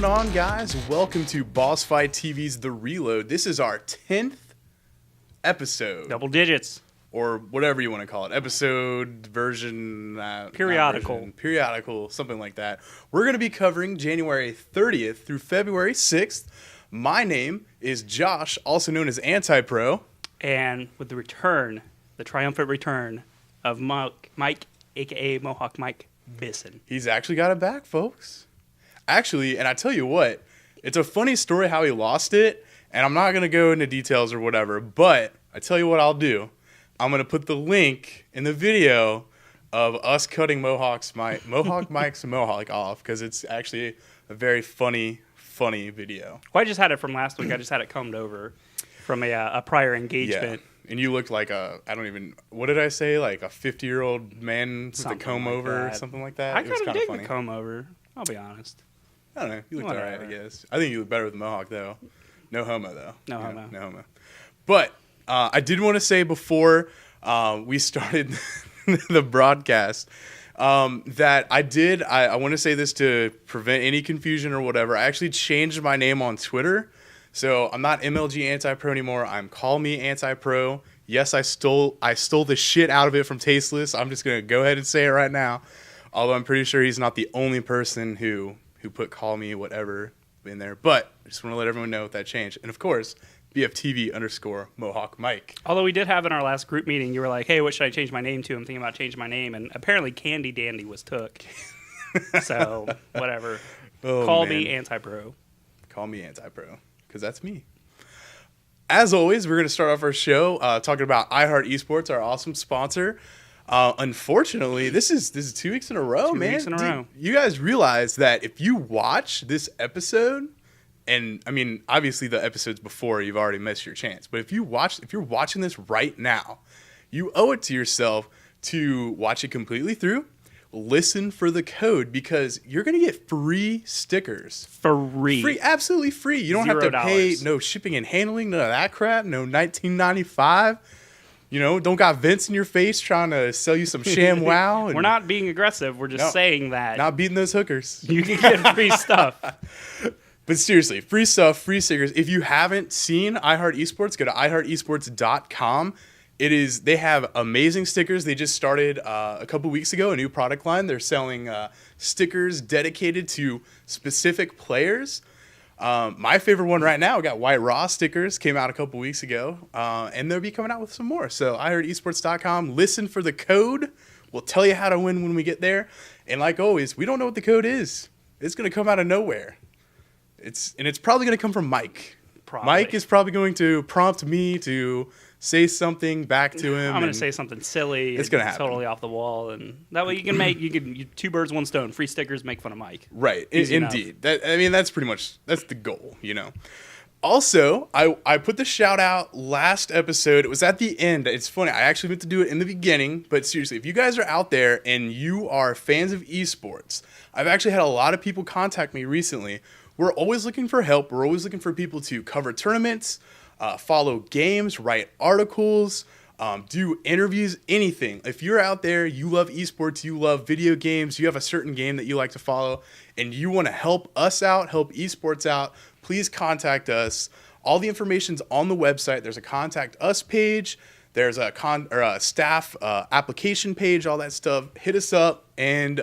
on, guys? Welcome to BossFightTV's The Reload. This is our 10th episode. Double digits. Or whatever you want to call it. Episode, version... periodical, something like that. We're going to be covering January 30th through February 6th. My name is Josh, also known as Anti-Pro. And with the triumphant return of Mike, a.k.a. Mohawk Mike Bisson. He's actually got it back, folks. Actually, and I tell you what, it's a funny story how he lost it, and I'm not going to go into details or whatever, but I tell you what I'll do. I'm going to put the link in the video of us cutting Mohawk Mike's Mohawk off, because it's actually a very funny video. Well, I just had it from last week. I just had it combed over from a prior engagement. Yeah. And you looked like what did I say? Like a 50-year-old man with a comb over or something like that? I kind of dig the comb over, I'll be honest. I don't know. You looked all right, I guess. I think you look better with the Mohawk, though. No homo, though. No homo. No homo. But I did want to say before we started the broadcast that I want to say this to prevent any confusion or whatever. I actually changed my name on Twitter. So I'm not MLG Anti-Pro anymore. I'm Call Me Anti-Pro. Yes, I stole the shit out of it from Tasteless. I'm just going to go ahead and say it right now. Although I'm pretty sure he's not the only person who put Call Me whatever in there. But I just want to let everyone know that changed. And of course, BFTV_Mohawk Mike. Although we did have in our last group meeting, you were like, hey, what should I change my name to? I'm thinking about changing my name. And apparently Candy Dandy was took. So, whatever. Call me Anti-Pro. Call me Anti-Pro. Because that's me. As always, we're going to start off our show talking about iHearteSports, our awesome sponsor. Unfortunately, this is 2 weeks in a row, man. 2 weeks in a row. You guys realize that if you watch this episode, and I mean, obviously the episodes before, you've already missed your chance. But if you're watching this right now, you owe it to yourself to watch it completely through. Listen for the code, because you're going to get free stickers. Free, absolutely free. You don't have to pay no shipping and handling, none of that crap, no $19.95. You know, don't got Vince in your face trying to sell you some sham wow. We're not being aggressive. We're just saying that. Not beating those hookers. You can get free stuff. But seriously, free stuff, free stickers. If you haven't seen iHearteSports, go to iHearteSports.com. They have amazing stickers. They just started a couple weeks ago, a new product line. They're selling stickers dedicated to specific players. My favorite one right now, we got White Raw stickers, came out a couple weeks ago, and they'll be coming out with some more. So iHearteSports.com, listen for the code. We'll tell you how to win when we get there. And like always, we don't know what the code is. It's going to come out of nowhere. It's probably going to come from Mike. Probably. Mike is probably going to prompt me to say something back to him. I'm going to say something silly. It's going to happen. Totally off the wall. And that way you can two birds, one stone. Free stickers, make fun of Mike. Right. Indeed. That's the goal, you know. Also, I put the shout out last episode. It was at the end. It's funny. I actually meant to do it in the beginning. But seriously, if you guys are out there and you are fans of esports, I've actually had a lot of people contact me recently. We're always looking for help. We're always looking for people to cover tournaments, follow games, write articles, do interviews, anything. If you're out there, you love esports, you love video games, you have a certain game that you like to follow, and you want to help us out, help esports out, please contact us. All the information's on the website. There's a contact us page. There's a staff application page, all that stuff. Hit us up, and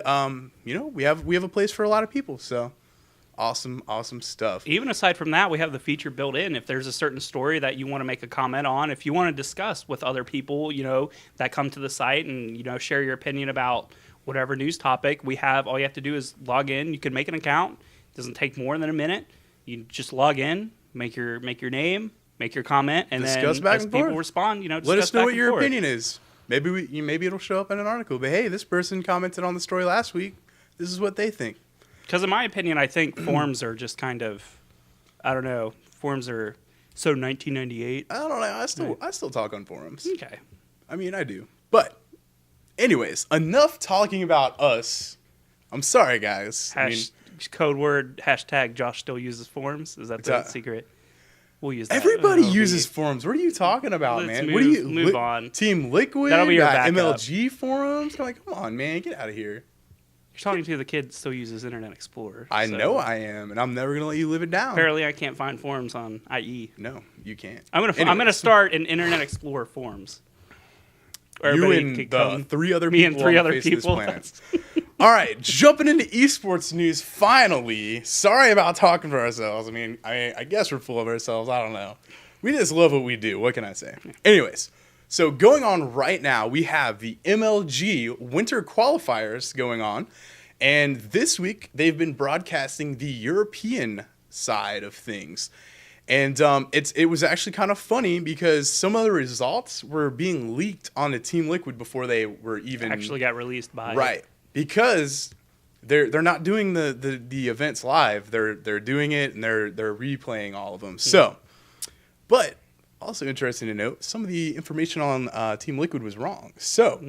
we have a place for a lot of people. So. Awesome stuff. Even aside from that, we have the feature built in. If there's a certain story that you want to make a comment on, if you want to discuss with other people, that come to the site and, share your opinion about whatever news topic we have, all you have to do is log in. You can make an account. It doesn't take more than a minute. You just log in, make your name, make your comment, and discuss then back as and people forth. Respond, let us know what your opinion is. Maybe it'll show up in an article. But hey, this person commented on the story last week. This is what they think. Because in my opinion, I think forums are just kind of, I don't know, forums are so 1998. I don't know. I still talk on forums. Okay. I mean, I do. But anyways, enough talking about us. I'm sorry, guys. Code word, hashtag Josh still uses forums. Is that the secret? We'll use that. Everybody uses forums. What are you talking about, man? Move on. Team Liquid? That'll be your backup. MLG forums? Come on, man. Get out of here. You're talking to the kid that still uses Internet Explorer. I know I am, and I'm never gonna let you live it down. Apparently, I can't find forums on IE. No, you can't. I'm gonna start an Internet Explorer forums. You and the three other me people and three on the other face of this people. planet. All right, jumping into esports news. Finally, sorry about talking for ourselves. I mean, I guess we're full of ourselves. I don't know. We just love what we do. What can I say? Anyways, so going on right now, we have the MLG winter qualifiers going on, and this week they've been broadcasting the European side of things. And it was actually kind of funny because some of the results were being leaked onto Team Liquid before they were even actually got released by right, because they're not doing the events live. They're doing it and they're replaying all of them. So, but also interesting to note, some of the information on Team Liquid was wrong. So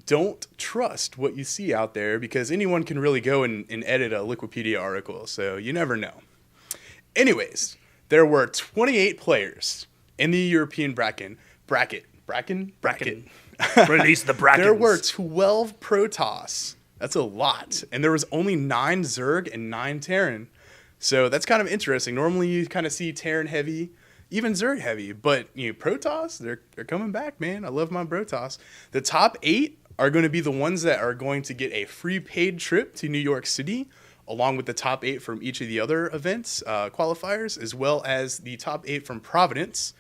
don't trust what you see out there because anyone can really go and edit a Liquipedia article. So you never know. Anyways. There were 28 players in the European bracket. Release the brackets. There were 12 Protoss. That's a lot. And there was only 9 Zerg and 9 Terran. So that's kind of interesting. Normally you kind of see Terran heavy, even Zerg heavy. But Protoss, they're coming back, man. I love my Protoss. The top 8 are going to be the ones that are going to get a free paid trip to New York City, along with the top 8 from each of the other events, qualifiers, as well as the top 8 from Providence.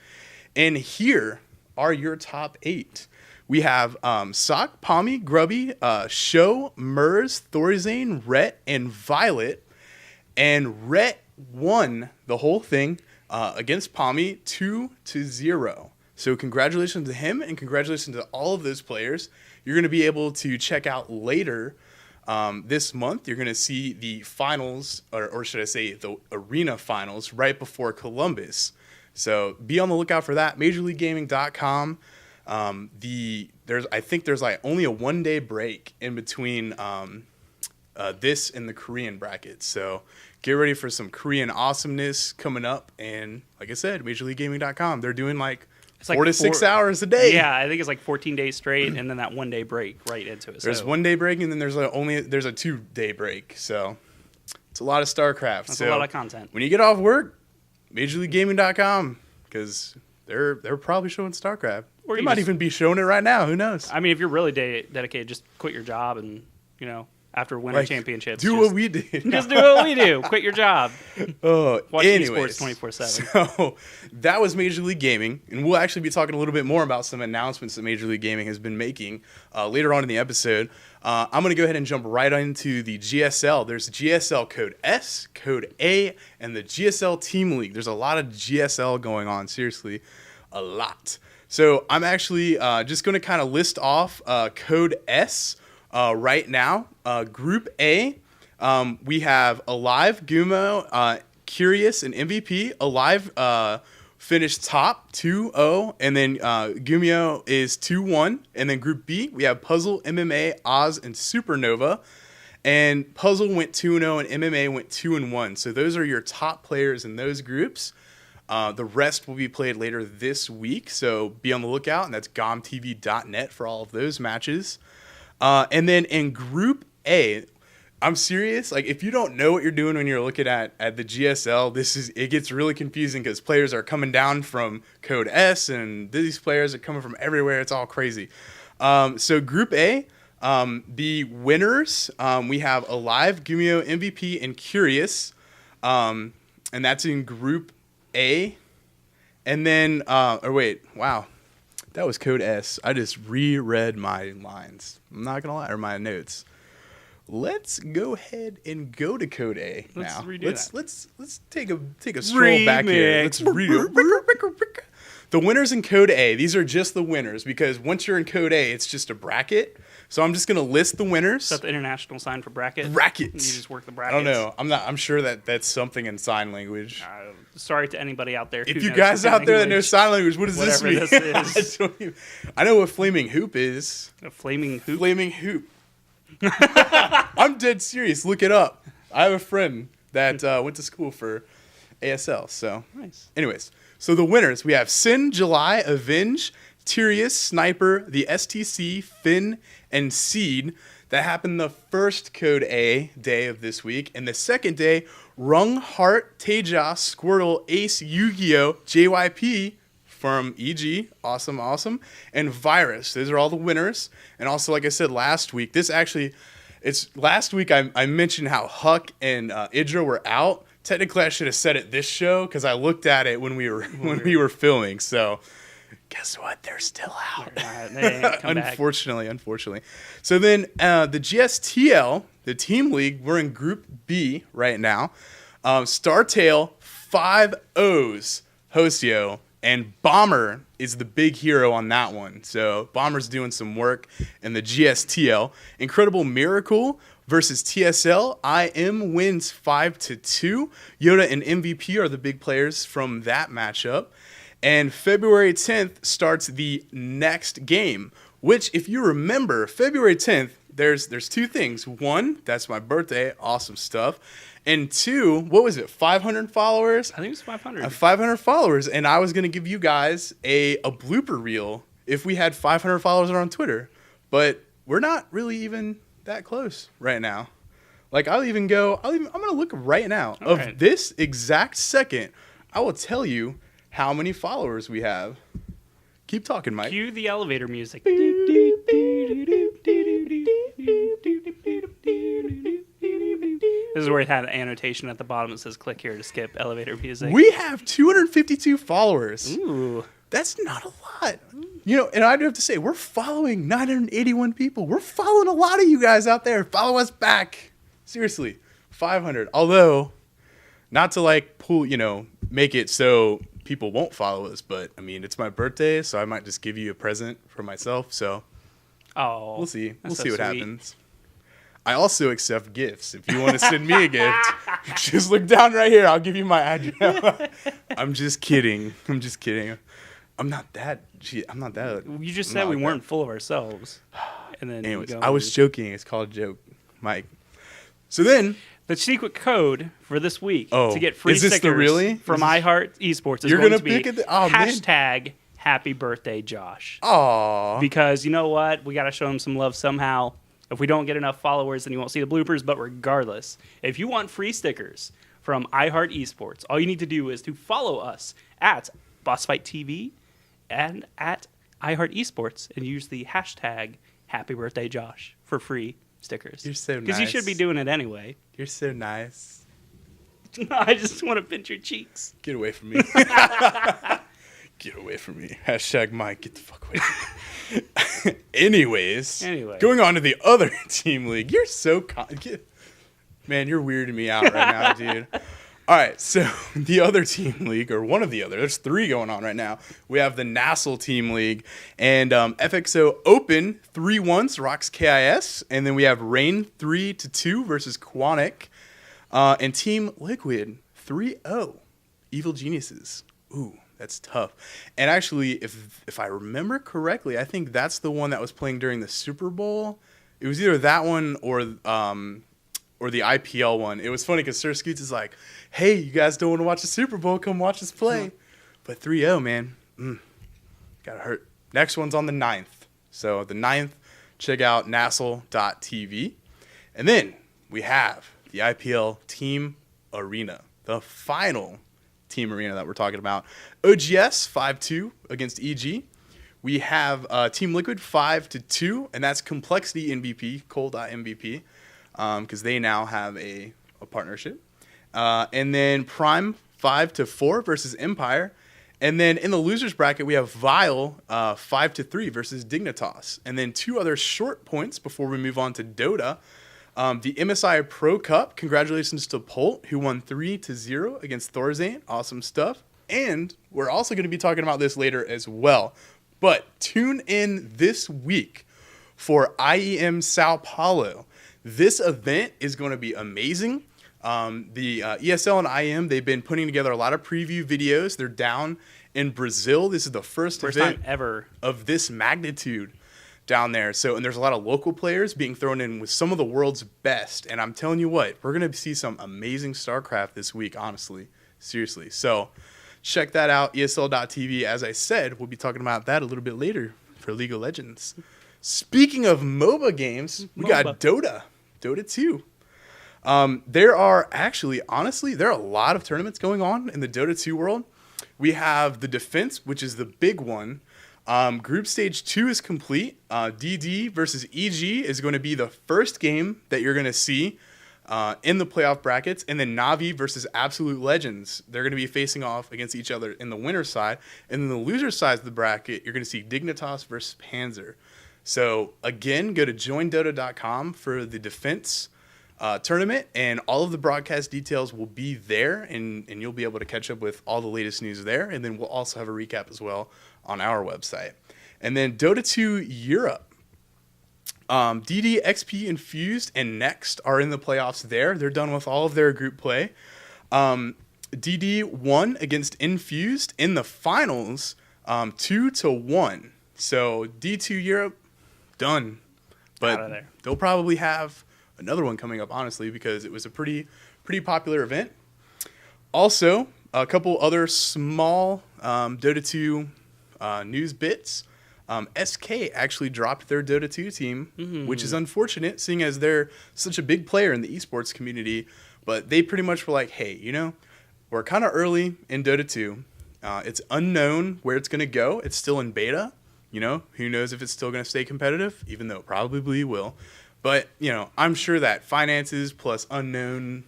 And here are your top 8. We have Sock, Pommy, Grubby, Show, Mers, Thorazane, Rhett, and Violet. And Rhett won the whole thing against Pommy 2-0. So congratulations to him and congratulations to all of those players. You're going to be able to check out later this month. You're going to see the finals, or should I say the arena finals, right before Columbus. So be on the lookout for that. MajorLeagueGaming.com. I think there's like only a 1-day break in between this and the Korean bracket. So get ready for some Korean awesomeness coming up. And like I said, MajorLeagueGaming.com. They're doing like it's 4 to 6 hours a day. Yeah, I think it's like 14 days straight, and then that 1-day break right into it. There's 1 day break, and then there's a 2-day break. So it's a lot of Starcraft. That's a lot of content. When you get off work, MajorLeagueGaming.com, because they're probably showing Starcraft. Or they might even be showing it right now. Who knows? I mean, if you're really dedicated, just quit your job and after winter championships, what we did. Just do what we do. Quit your job. Watch anyways, esports 24/7. So that was Major League Gaming, and we'll actually be talking a little bit more about some announcements that Major League Gaming has been making later on in the episode. I'm going to go ahead and jump right into the GSL. There's GSL Code S, Code A, and the GSL Team League. There's a lot of GSL going on. Seriously, a lot. So I'm actually just going to kind of list off Code S. Right now, Group A, we have Alive, Gumo, Curious, and MVP. Alive finished top 2-0, and then Gumio is 2-1. And then Group B, we have Puzzle, MMA, Oz, and Supernova. And Puzzle went 2-0, and MMA went 2-1. So those are your top players in those groups. The rest will be played later this week, so be on the lookout, and that's gomtv.net for all of those matches. And then in Group A, I'm serious. Like, if you don't know what you're doing when you're looking at the GSL, it gets really confusing because players are coming down from Code S, and these players are coming from everywhere. It's all crazy. So Group A, the winners, we have Alive, Gumio, MVP, and Curious, and that's in Group A. And then, wow. That was Code S. I just reread my lines. I'm not going to lie, or my notes. Let's go ahead and go to Code A now. Let's redo that. Let's take a stroll back here. Let's read it. The winners in Code A, these are just the winners, because once you're in Code A, it's just a bracket. So I'm just going to list the winners. Is that the international sign for bracket? Brackets. You just work the brackets. I don't know. I'm sure that's something in sign language. Sorry to anybody out there. If you guys out there that know sign language, what does this mean? This is. I know what flaming hoop is. A flaming hoop? Flaming hoop. I'm dead serious. Look it up. I have a friend that went to school for ASL. So, nice. Anyways, so the winners, we have Sin, July, Avenge, Tyrius, Sniper, the STC, Finn, and Seed. That happened the first Code A day of this week. And the second day, Rung, Heart, Tejas, Squirtle, Ace, Yu-Gi-Oh!, JYP from EG, awesome, and Virus. Those are all the winners. And also, like I said last week, last week I mentioned how Huck and Idra were out. Technically, I should have said it this show because I looked at it when we were filming. So, guess what? They're still out. They ain't come back. Unfortunately. So then the GSTL, the team league, we're in Group B right now. Startail, 5 O's, Hostio, and Bomber is the big hero on that one. So Bomber's doing some work in the GSTL. Incredible Miracle versus TSL. IM wins 5-2. Yoda and MVP are the big players from that matchup. And February 10th starts the next game, which, if you remember, February 10th, there's two things. One, that's my birthday. Awesome stuff. And two, what was it, 500 followers? I think it was 500. 500 followers. And I was going to give you guys a blooper reel if we had 500 followers on Twitter. But we're not really even that close right now. Like, I'm going to look right now. All of right. this exact second, I will tell you how many followers we have. Keep talking, Mike. Cue the elevator music. This is where it had an annotation at the bottom that says click here to skip elevator music. We have 252 followers. Ooh. That's not a lot. You know, and I do have to say, we're following 981 people. We're following a lot of you guys out there. Follow us back. Seriously, 500. Although, not to like pull, make it so people won't follow us, but I mean, it's my birthday, so I might just give you a present for myself. So we'll see. We'll see what happens. I also accept gifts. If you want to send me a gift, just look down right here. I'll give you my address. I'm just kidding. I'm not that. You just said we weren't full of ourselves. And then anyways, I was joking. It's called a joke, Mike. So then, the secret code for this week Oh, to get free is this the stickers really? from iHeartEsports is You're going gonna to be pick it? Oh, man. hashtag Happy Birthday Josh. Aww. Because you know what? We got to show him some love somehow. If we don't get enough followers, then you won't see the bloopers. But regardless, if you want free stickers from iHeartEsports, all you need to do is to follow us at BossFightTV and at iHeartEsports and use the hashtag Happy Birthday Josh for free stickers. You're so nice. Because you should be doing it anyway. You're so nice. I just want to pinch your cheeks. Get away from me. Get away from me. Hashtag Mike. Get the fuck away from me. Anyways. Going on to the other team league. You're so... Man, you're weirding me out right now, dude. All right, so the other team league, or one of the other, there's 3 going on right now. We have the NASTL team league, and FXO Open 3-1 rocks KIS, and then we have Rain 3-2 versus Quanic, and Team Liquid 3-0, Evil Geniuses. Ooh, that's tough. And actually, if I remember correctly, I think that's the one that was playing during the Super Bowl. It was either that one or the IPL one. It was funny because Sir Scoots is like, hey, you guys don't want to watch the Super Bowl? Come watch us play. But 3-0, man. Gotta hurt. Next one's on the 9th. So the 9th, check out NASTL.tv. And then we have the IPL Team Arena, the final Team Arena that we're talking about. OGS 5-2 against EG. We have Team Liquid 5-2, and that's Complexity MVP, Cole.MVP. Because they now have a partnership. And then Prime 5-4 versus Empire. And then in the losers bracket, we have Vile 5-3 versus Dignitas. And then 2 other short points before we move on to DotA. The MSI Pro Cup, congratulations to Polt, who won 3-0 against Thorzane. Awesome stuff. And we're also going to be talking about this later as well. But tune in this week for IEM Sao Paulo. This event is going to be amazing. The ESL and IEM, they've been putting together a lot of preview videos. They're down in Brazil. This is the first event time ever of this magnitude down there. So, and there's a lot of local players being thrown in with some of the world's best. And I'm telling you what, we're going to see some amazing Starcraft this week, honestly. Seriously. So check that out, ESL.tv. As I said, we'll be talking about that a little bit later for League of Legends. Speaking of MOBA games, we got MOBA. Dota 2. There are actually, honestly, there are a lot of tournaments going on in the Dota 2 world. We have the Defense, which is the big one. Group stage 2 is complete. DD versus EG is going to be the first game that you're going to see in the playoff brackets. And then Na'Vi versus Absolute Legends. They're going to be facing off against each other in the winner's side. And then the loser's side of the bracket, you're going to see Dignitas versus Panzer. So, again, go to joindota.com for the Defense tournament, and all of the broadcast details will be there, and you'll be able to catch up with all the latest news there. And then we'll also have a recap as well on our website. And then Dota 2 Europe. DD, XP, Infused, and Next are in the playoffs there. They're done with all of their group play. DD won against Infused in the finals 2-1. So D2 Europe, done. But they'll probably have another one coming up, honestly, because it was a pretty popular event. Also, a couple other small Dota 2 news bits. SK actually dropped their Dota 2 team, which is unfortunate, seeing as they're such a big player in the esports community. But they pretty much were like, hey, we're kind of early in Dota 2. It's unknown where it's going to go. It's still in beta. Who knows if it's still going to stay competitive, even though it probably will. But, I'm sure that finances plus unknown,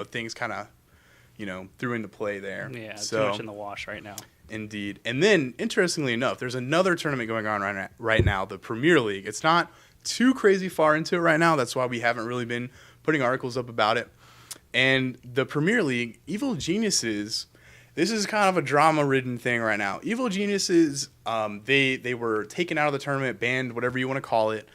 things kind of, threw into play there. Yeah, too much in the wash right now. Indeed. And then, interestingly enough, there's another tournament going on right now, the Premier League. It's not too crazy far into it right now. That's why we haven't really been putting articles up about it. And the Premier League, Evil Geniuses, this is kind of a drama-ridden thing right now. Evil Geniuses, they were taken out of the tournament, banned, whatever you want to call it.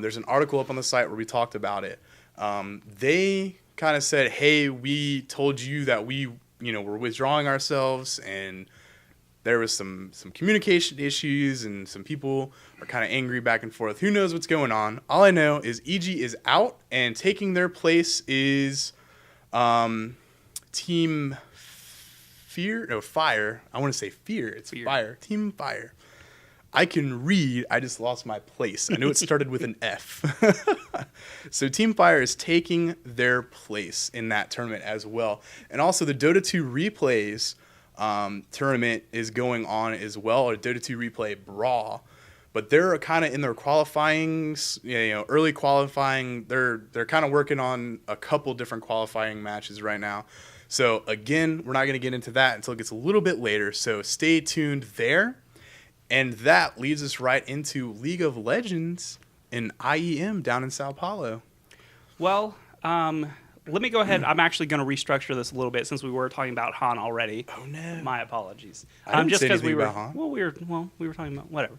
There's an article up on the site where we talked about it. They kind of said, hey, we told you that we, were withdrawing ourselves, and there was some communication issues, and some people are kind of angry back and forth. Who knows what's going on? All I know is EG is out, and taking their place is Team Fire. I want to say Fear. It's Fire. Team Fire. I can read. I just lost my place. I know it started with an F. So Team Fire is taking their place in that tournament as well. And also the Dota 2 Replays tournament is going on as well, or Dota 2 Replay Brawl. But they're kind of in their qualifying, early qualifying. They're kind of working on a couple different qualifying matches right now. So, again, we're not going to get into that until it gets a little bit later. So, stay tuned there. And that leads us right into League of Legends in IEM down in Sao Paulo. Well, let me go ahead. I'm actually going to restructure this a little bit since we were talking about Han already. Oh, no. My apologies. I didn't just say because anything we were about Han. we were talking about whatever.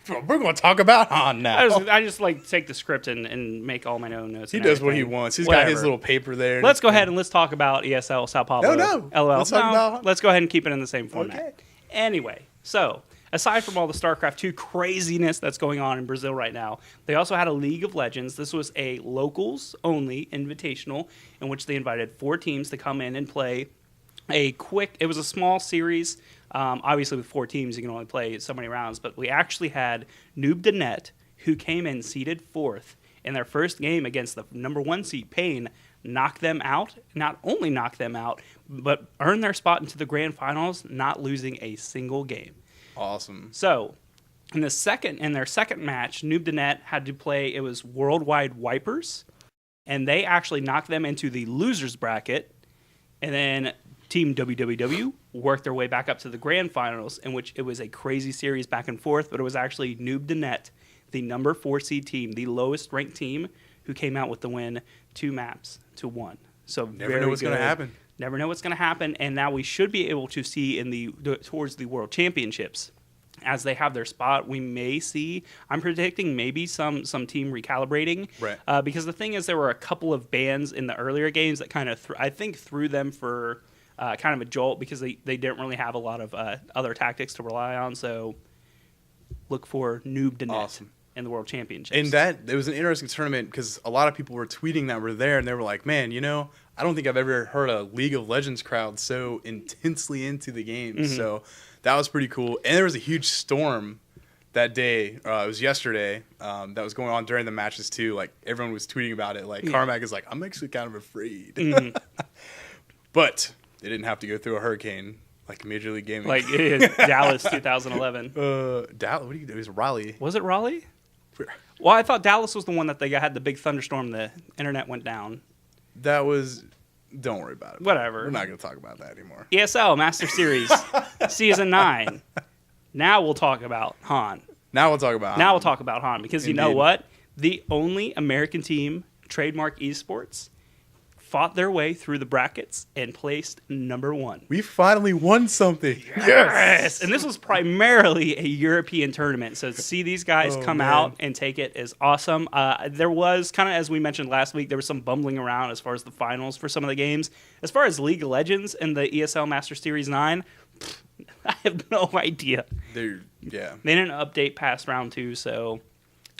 We're going to talk about Han now. I just take the script and make all my own notes. He does what he wants. He's got his little paper there. Let's go ahead and let's talk about ESL Sao Paulo. No. LOL. Let's talk about. Let's go ahead and keep it in the same format. Okay. Anyway, so aside from all the Starcraft 2 craziness that's going on in Brazil right now, they also had a League of Legends. This was a locals-only invitational in which they invited 4 teams to come in and play it was a small series. Obviously, with 4 teams, you can only play so many rounds. But we actually had Noob who came in seeded 4th in their first game against the number 1 seed, Pain, knock them out. Not only knock them out, but earn their spot into the grand finals, not losing a single game. Awesome. So, in their second match, Noob had to play. It was Worldwide Wipers, and they actually knocked them into the losers bracket, and then Team WWW worked their way back up to the grand finals, in which it was a crazy series back and forth, but it was actually Noob, the number 4 seed team, the lowest ranked team, who came out with the win 2 maps to 1. So never know what's going to happen. Never know what's going to happen, and now we should be able to see towards the World Championships. As they have their spot, we may see, I'm predicting maybe some team recalibrating. Right. Because the thing is, there were a couple of bans in the earlier games that kind of, threw them for kind of a jolt because they didn't really have a lot of other tactics to rely on. So look for Noob Awesome. in the World Championships. And it was an interesting tournament because a lot of people were tweeting that were there, and they were like, man, I don't think I've ever heard a League of Legends crowd so intensely into the game. Mm-hmm. So that was pretty cool. And there was a huge storm that day, it was yesterday, that was going on during the matches too. Like everyone was tweeting about it. Like Carmack is like, I'm actually kind of afraid. Mm-hmm. But they didn't have to go through a hurricane like Major League Gaming. Like it is Dallas 2011. Dallas, what do you do? It was Raleigh. Was it Raleigh? Well, I thought Dallas was the one that they had the big thunderstorm. The internet went down. That was. Don't worry about it. Whatever. We're not going to talk about that anymore. ESL Masters Series Season 9. Now we'll talk about Han. Now we'll talk about Han because Indeed. you know what? The only American team, Trademark Esports, fought their way through the brackets and placed number 1. We finally won something. Yes! And this was primarily a European tournament. So to see these guys come out and take it is awesome. There was, kind of as we mentioned last week, there was some bumbling around as far as the finals for some of the games. As far as League of Legends and the ESL Masters Series 9, I have no idea. They didn't update past round 2, so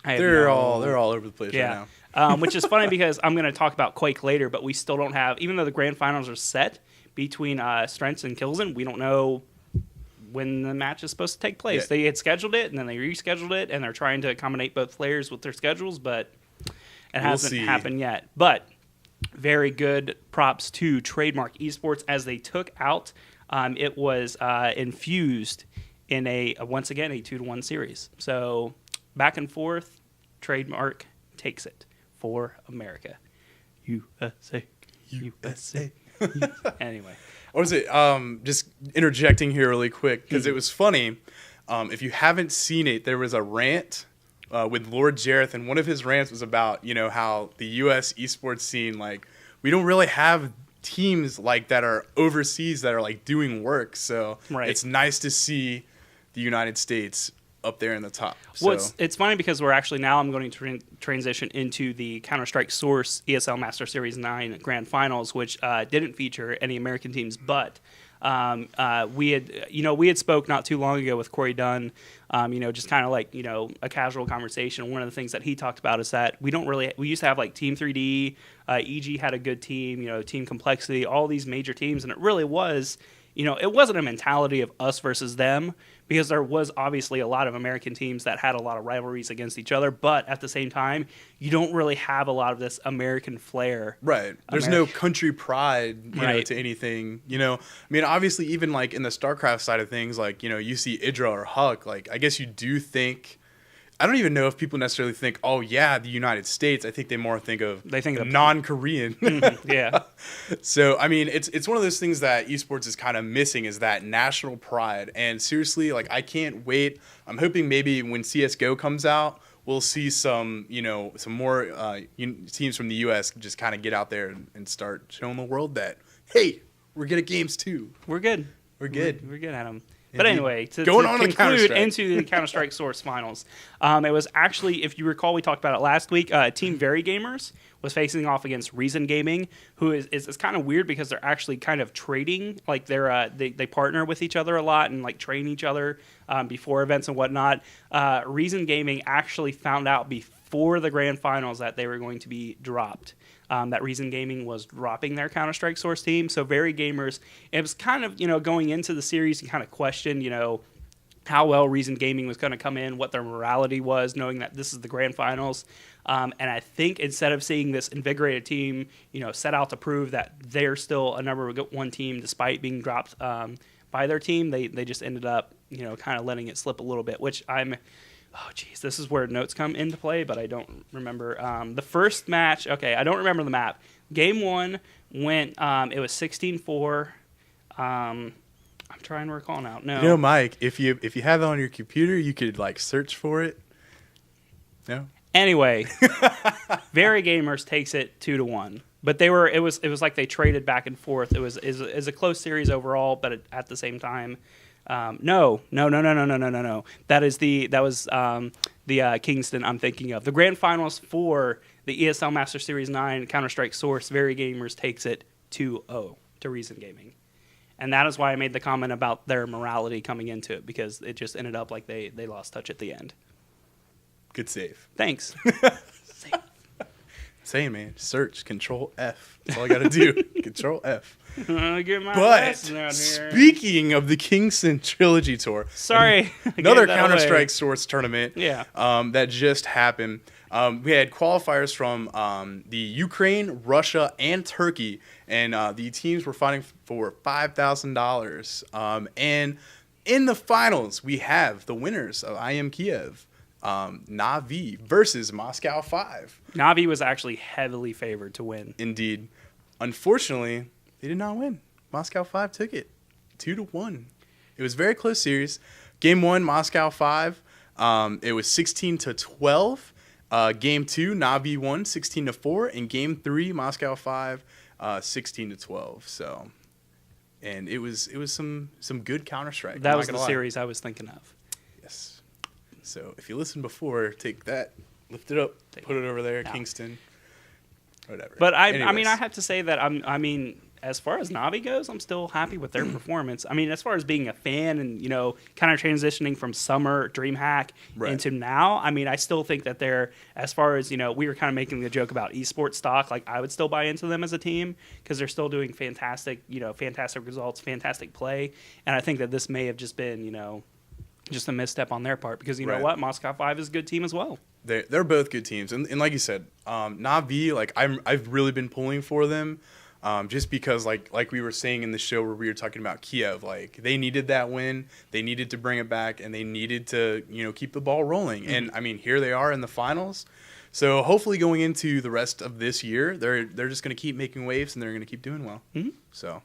they're all over the place right now. Which is funny because I'm going to talk about Quake later, but we still don't have, even though the grand finals are set between Strengths and Killzone, we don't know when the match is supposed to take place. They had scheduled it, and then they rescheduled it, and they're trying to accommodate both players with their schedules, but it hasn't happened yet. But very good props to Trademark Esports as they took out. It was infused in once again, a 2-1 series. So back and forth, Trademark takes it for America. USA. Anyway. What was it? Just interjecting here really quick, because it was funny. If you haven't seen it, there was a rant with Lord Jareth, and one of his rants was about, how the U.S. esports scene, like, we don't really have teams like that are overseas that are like doing work. So It's nice to see the United States up there in the top. Well, it's funny because I'm going to transition into the Counter-Strike Source ESL Master Series 9 Grand Finals, which didn't feature any American teams, but we had spoke not too long ago with Corey Dunn, just kind of like, a casual conversation. One of the things that he talked about is that we used to have like Team 3D, EG had a good team, Team Complexity, all these major teams, and it really was, it wasn't a mentality of us versus them, because there was obviously a lot of American teams that had a lot of rivalries against each other, but at the same time, you don't really have a lot of this American flair. Right. There's no country pride, to anything, I mean, obviously, even like in the Starcraft side of things, like, you see Idra or Huck, like, I guess you do think, I don't even know if people necessarily think, oh yeah, the United States. I think they more think of non-Korean. Yeah. So I mean, it's one of those things that esports is kind of missing, is that national pride. And seriously, like, I can't wait. I'm hoping maybe when CS:GO comes out, we'll see some more teams from the U.S. just kind of get out there and start showing the world that, hey, we're good at games too. We're good. We're good. We're good at them. But anyway, to conclude into the Counter-Strike Source Finals, it was actually, if you recall, we talked about it last week, Team Very Gamers was facing off against Reason Gaming, who is kind of weird because they're actually kind of trading. Like, they partner with each other a lot and like train each other before events and whatnot. Reason Gaming actually found out before the grand finals that they were going to be dropped. That Reason Gaming was dropping their Counter-Strike Source team. So Very Gamers, it was kind of, going into the series, you kind of questioned, how well Reason Gaming was going to come in, what their morality was, knowing that this is the grand finals. And I think instead of seeing this invigorated team, set out to prove that they're still a number one team despite being dropped by their team, they just ended up, kind of letting it slip a little bit, which oh, geez, this is where notes come into play, but I don't remember. The first match, okay, I don't remember the map. Game 1 went, it was 16-4. I'm trying to recall now. No. Mike, if you have it on your computer, you could, like, search for it. No? Anyway, Very Gamers takes it 2-1. But it was like they traded back and forth. It was a close series overall, but at the same time, no. That was the Kingston I'm thinking of. The grand finals for the ESL Master Series 9 Counter-Strike Source, Very Gamers takes it 2-0 to Reason Gaming. And that is why I made the comment about their morality coming into it, because it just ended up like they lost touch at the end. Good save. Thanks. saying, man, search, Control F. That's all I got to do. Control F. Get my But lesson out here. speaking of the Kingston Trilogy Tour, Sorry, another I gave that Counter-Strike away. Source tournament Yeah. that just happened. We had qualifiers from the Ukraine, Russia, and Turkey, and the teams were fighting for $5,000. And in the finals, we have the winners of IEM Kiev, Na'Vi versus Moscow 5. Na'Vi was actually heavily favored to win. Indeed. Unfortunately, they did not win. Moscow 5 took it 2-1. It was a very close series. Game 1, Moscow 5. It was 16-12. Game 2, Na'Vi won 16-4. And game 3, Moscow 5, 16-12. So, and it was some good Counter-Strike. That was the series I was thinking of. Yes. So if you listened before, take that, lift it up, put it over there, No. Kingston, whatever. But I Anyways. mean, I have to say that as far as Na'Vi goes, I'm still happy with their performance. I mean, as far as being a fan and, kind of transitioning from summer DreamHack Right. into now, I mean, I still think that they're, as far as, we were kind of making the joke about esports stock, like I would still buy into them as a team because they're still doing fantastic results, fantastic play. And I think that this may have just been, just a misstep on their part because you know Right. what? Moscow 5 is a good team as well. They're both good teams, and like you said, Na'Vi, like I've really been pulling for them, just because like we were saying in the show where we were talking about Kiev, like they needed that win, they needed to bring it back, and they needed to keep the ball rolling. Mm-hmm. And I mean, here they are in the finals. So hopefully going into the rest of this year, they're just going to keep making waves and they're going to keep doing well. Mm-hmm. So,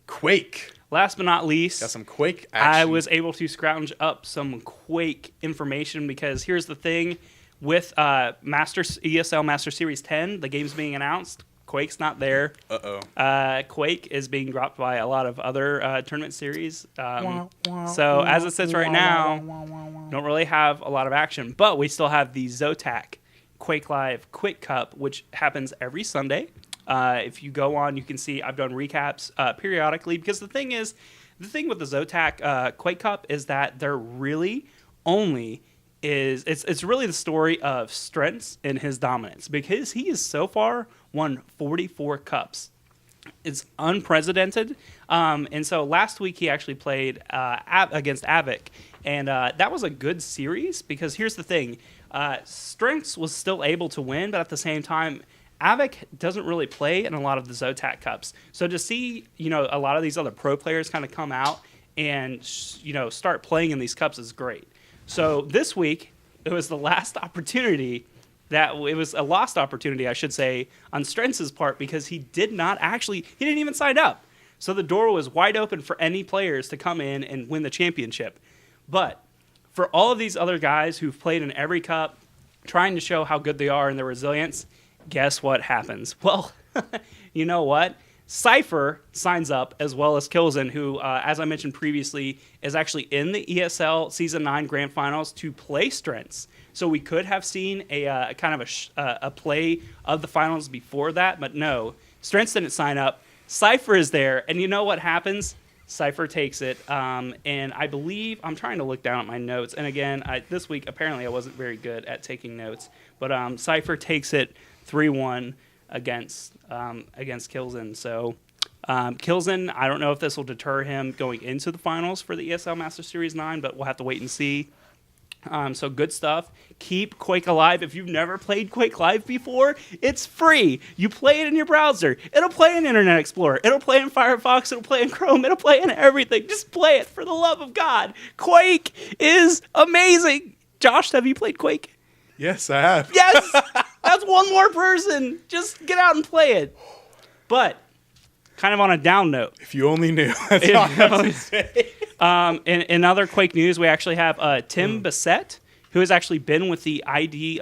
Quake. Last but not least, Got some Quake action. I was able to scrounge up some Quake information because here's the thing with ESL Masters Series 10, the game's being announced. Quake's not there. Quake is being dropped by a lot of other tournament series. So as it sits right now, don't really have a lot of action. But we still have the Zotac Quake Live Quick Cup, which happens every Sunday. If you go on, you can see I've done recaps periodically because the thing with the Zotac Quake Cup is that they're really only it's really the story of Strengths and his dominance because he has so far won 44 cups. It's unprecedented. And so last week he actually played against Avic, and that was a good series because here's the thing. Strengths was still able to win, but at the same time, Avic doesn't really play in a lot of the Zotac Cups. So to see, a lot of these other pro players kind of come out and, start playing in these cups is great. So this week, it was the last opportunity it was a lost opportunity, I should say, on Strengths' part because he didn't even sign up. So the door was wide open for any players to come in and win the championship. But for all of these other guys who've played in every cup, trying to show how good they are and their resilience, guess what happens? Well, you know what? Cypher signs up as well as Killzin, who, as I mentioned previously, is actually in the ESL Season 9 Grand Finals to play Strengths. So we could have seen a kind of a play of the finals before that, but no. Strengths didn't sign up. Cypher is there, and you know what happens? Cypher takes it, and I believe, I'm trying to look down at my notes, and again, this week, apparently I wasn't very good at taking notes, but Cypher takes it 3-1 against Killzin. So Killzin, I don't know if this will deter him going into the finals for the ESL Masters Series 9, but we'll have to wait and see. So good stuff. Keep Quake alive. If you've never played Quake Live before, it's free. You play it in your browser. It'll play in Internet Explorer. It'll play in Firefox. It'll play in Chrome. It'll play in everything. Just play it for the love of God. Quake is amazing. Josh, have you played Quake? Yes, I have. Yes! That's one more person. Just get out and play it. But, kind of on a down note. If you only knew. That's all I have to say. In other Quake news, we actually have Tim Bissett, who has actually been with the ID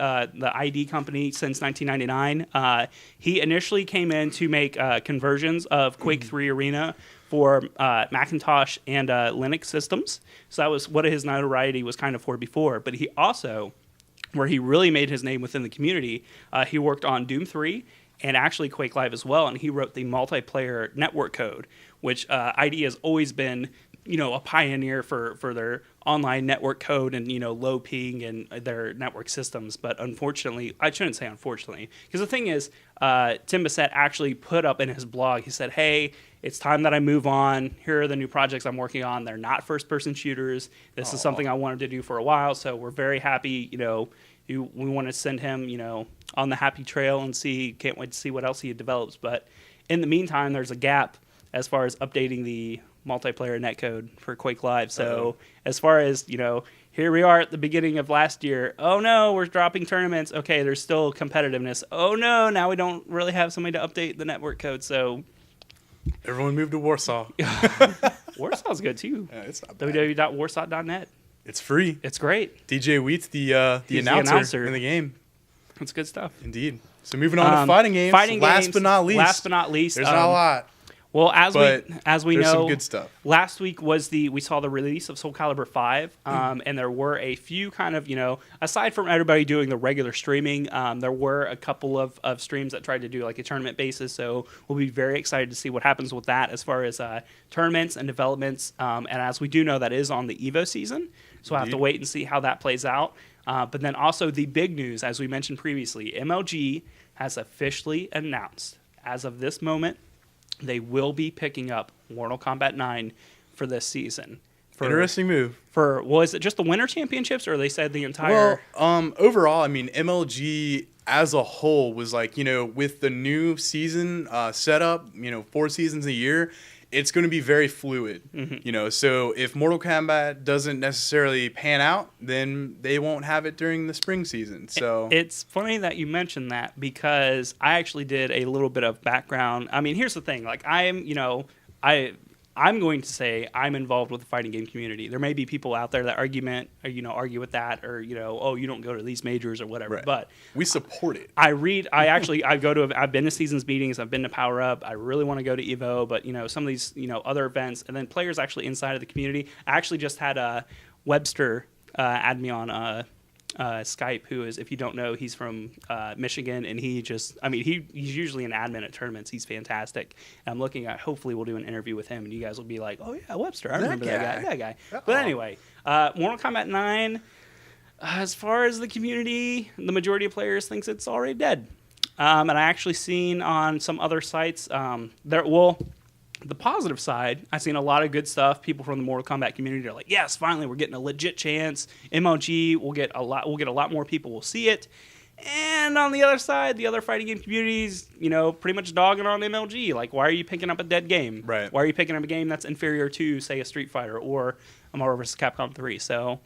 company since 1999. He initially came in to make conversions of Quake 3 Arena for Macintosh and Linux systems. So that was what his notoriety was kind of for before. But he also, where he really made his name within the community, he worked on Doom 3 and actually Quake Live as well, and he wrote the multiplayer network code, which ID has always been a pioneer for their online network code and, low ping and their network systems. But unfortunately, I shouldn't say unfortunately, because the thing is, Tim Bissett actually put up in his blog, he said, hey, it's time that I move on. Here are the new projects I'm working on. They're not first-person shooters. This is something I wanted to do for a while, so we're very happy, we want to send him, on the happy trail and can't wait to see what else he develops. But in the meantime, there's a gap as far as updating the multiplayer netcode for Quake Live. So as far as, here we are at the beginning of last year. Oh no, we're dropping tournaments. Okay, there's still competitiveness. Oh no, now we don't really have somebody to update the network code. So everyone moved to Warsaw. Warsaw's good too. Yeah, it's not bad. www.warsaw.net. It's free. It's great. DJ Wheat's the announcer in the game. It's good stuff. Indeed. So moving on to fighting games. Last but not least. There's not a lot. Well, as we know, some good stuff. Last week we saw the release of Soul Calibur 5, and there were a few kind of, aside from everybody doing the regular streaming, there were a couple of streams that tried to do like a tournament basis. So we'll be very excited to see what happens with that as far as tournaments and developments. And as we do know, that is on the EVO season, so we'll have to wait and see how that plays out. But then also the big news, as we mentioned previously, MLG has officially announced, as of this moment, they will be picking up Mortal Kombat 9 for this season. Interesting move. Was it just the Winter Championships, or they said the entire... Well, overall, I mean, MLG as a whole was like, with the new season setup, 4 seasons a year, it's going to be very fluid. Mm-hmm. So if Mortal Kombat doesn't necessarily pan out, then they won't have it during the spring season. So it's funny that you mentioned that, because I actually did a little bit of background. I mean, here's the thing. Like, I'm going to say I'm involved with the fighting game community. There may be people out there that argue with that, or you don't go to these majors or whatever. Right. But we support it. I've been to Seasons meetings. I've been to Power Up. I really want to go to Evo, but some of these other events, and then players actually inside of the community. I actually just had Webster add me on Skype, who is, if you don't know, he's from Michigan, and he's usually an admin at tournaments. He's fantastic. And I'm looking at, hopefully we'll do an interview with him, and you guys will be like, oh yeah, Webster, I remember that guy. Uh-oh. But anyway, Mortal Kombat 9, as far as the community, the majority of players thinks it's already dead. And I actually seen on some other sites, the positive side, I've seen a lot of good stuff. People from the Mortal Kombat community are like, yes, finally, we're getting a legit chance. MLG will get a lot more people will see it. And on the other side, the other fighting game communities, pretty much dogging on MLG. Like, why are you picking up a dead game? Right. Why are you picking up a game that's inferior to, say, a Street Fighter or a Marvel vs. Capcom 3? So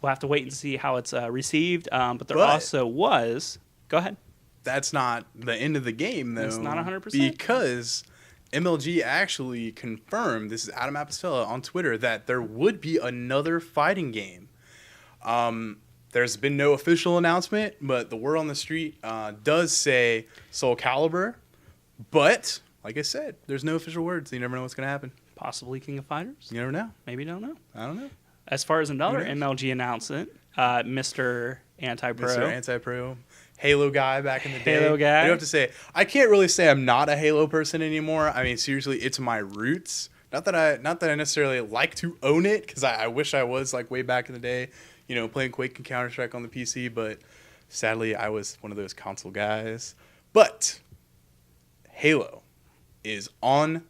we'll have to wait and see how it's received. But there also was... Go ahead. That's not the end of the game, though. It's not 100%. Because... MLG actually confirmed, this is Adam Apostella on Twitter, that there would be another fighting game. There's been no official announcement, but the word on the street does say Soul Calibur. But, like I said, there's no official words. So you never know what's going to happen. Possibly King of Fighters? You never know. Maybe don't know. I don't know. As far as another MLG announcement, Mr. Anti-Pro. Mr. Anti-Pro. Halo guy back in the day. Halo guy. I do have to say, I can't really say I'm not a Halo person anymore. I mean, seriously, it's my roots. Not that I necessarily like to own it, because I wish I was like way back in the day, playing Quake and Counter-Strike on the PC. But sadly, I was one of those console guys. But Halo is on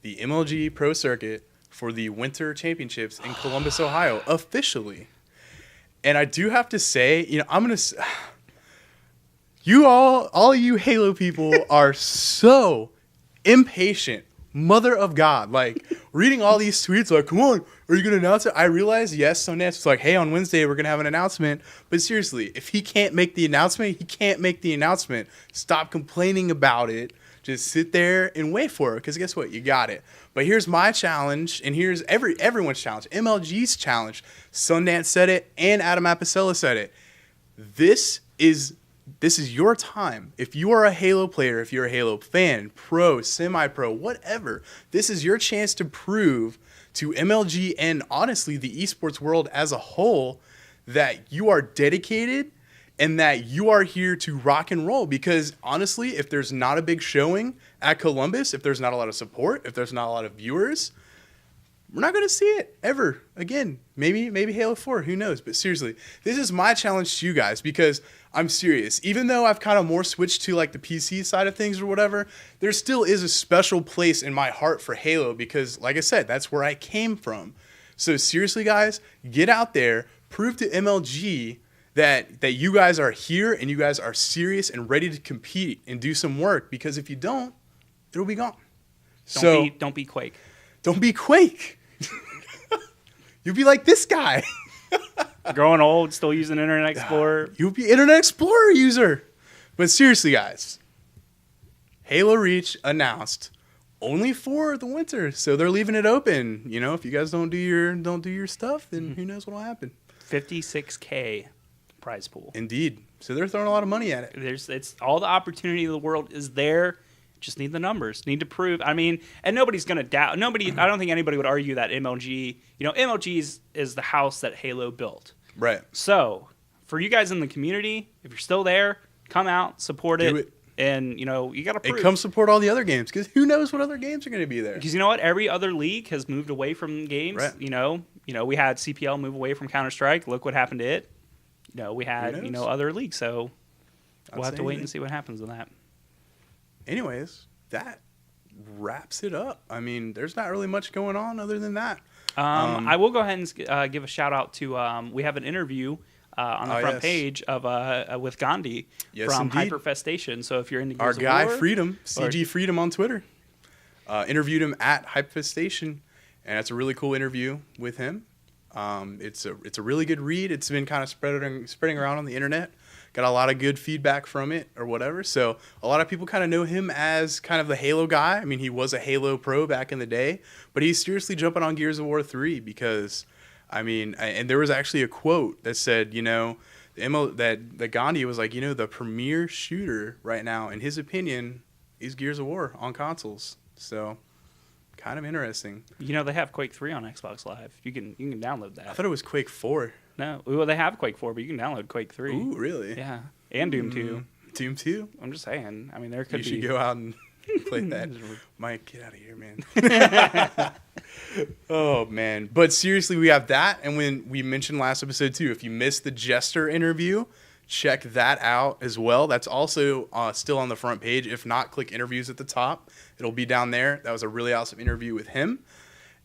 the MLG Pro Circuit for the Winter Championships in Columbus, Ohio, officially. And I do have to say, I'm going to... all you Halo people are so impatient. Mother of God. Like, reading all these tweets, like, come on, are you going to announce it? I realize, yes, Sundance was like, hey, on Wednesday, we're going to have an announcement. But seriously, if he can't make the announcement, he can't make the announcement. Stop complaining about it. Just sit there and wait for it, because guess what? You got it. But here's my challenge, and here's everyone's challenge. MLG's challenge. Sundance said it, and Adam Apostella said it. This is your time. If you are a Halo player, if you're a Halo fan, pro, semi-pro, whatever, this is your chance to prove to MLG and honestly the esports world as a whole that you are dedicated and that you are here to rock and roll. Because honestly, if there's not a big showing at Columbus, if there's not a lot of support, if there's not a lot of viewers, we're not going to see it ever again. Maybe Halo 4, who knows? But seriously, this is my challenge to you guys, because I'm serious. Even though I've kind of more switched to like the PC side of things or whatever, there still is a special place in my heart for Halo, because like I said, that's where I came from. So seriously, guys, get out there, prove to MLG that you guys are here and you guys are serious and ready to compete and do some work, because if you don't, it'll be gone. Don't be Quake. Don't be Quake. You'll be like this guy. Growing old, still using Internet Explorer. You'll be Internet Explorer user. But seriously, guys, Halo Reach announced only for the winter, so they're leaving it open. You know, if you guys don't do your stuff, then who knows what'll happen. 56K prize pool. Indeed. So they're throwing a lot of money at it. It's all the opportunity in the world is there. Just need the numbers. Need to prove. I mean, and nobody's going to doubt. I don't think anybody would argue that MLG, MLG is the house that Halo built. Right. So, for you guys in the community, if you're still there, come out, support it. Do it. And, you got to prove. And come support all the other games, because who knows what other games are going to be there. Because you know what? Every other league has moved away from games. Right. We had CPL move away from Counter-Strike. Look what happened to it. We had, other leagues. So, we'll have to wait and see what happens with that. Anyways, that wraps it up. I mean, there's not really much going on other than that. I will go ahead and give a shout out to we have an interview on the front page of with Gandhi from indeed. Hyperfestation. So if you're into our Gears guy of War, Freedom, CG Freedom on Twitter, interviewed him at Hyperfestation, and it's a really cool interview with him. It's a really good read. It's been kind of spreading around on the internet. Got a lot of good feedback from it or whatever. So a lot of people kind of know him as kind of the Halo guy. I mean, he was a Halo pro back in the day, but he's seriously jumping on Gears of War 3 because, I mean, and there was actually a quote that said, that Gandhi was like, the premier shooter right now, in his opinion, is Gears of War on consoles. So kind of interesting. They have Quake 3 on Xbox Live. You can download that. I thought it was Quake 4. No, well, they have Quake 4, but you can download Quake 3. Ooh, really? Yeah, and Doom 2. Doom 2? I'm just saying. I mean, there could be. You should go out and play that. Mike, get out of here, man. Oh, man. But seriously, we have that. And when we mentioned last episode, too, if you missed the Jester interview, check that out as well. That's also still on the front page. If not, click interviews at the top. It'll be down there. That was a really awesome interview with him.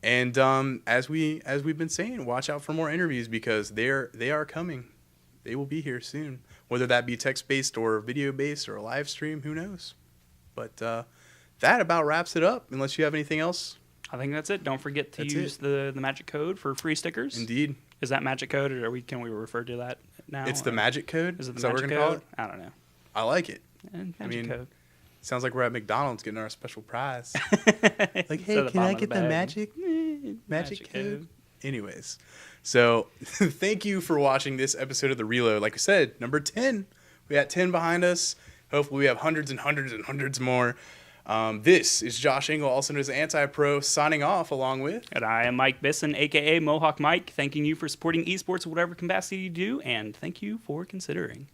And as we've been saying, watch out for more interviews, because they are coming. They will be here soon. Whether that be text-based or video-based or a live stream, who knows? But that about wraps it up, unless you have anything else. I think that's it. Don't forget to use the magic code for free stickers. Indeed. Is that magic code, or can we refer to that now? It's the magic code? Is it the that magic what we're gonna code? call it? I don't know. I like it. Magic code. Sounds like we're at McDonald's getting our special prize. Like, hey, So can I get the magic code? Anyways, so thank you for watching this episode of The Reload. Like I said, number 10. We got 10 behind us. Hopefully we have hundreds and hundreds and hundreds more. This is Josh Engel, also known as Anti-Pro, signing off along with... And I am Mike Bisson, a.k.a. Mohawk Mike, thanking you for supporting esports in whatever capacity you do, and thank you for considering.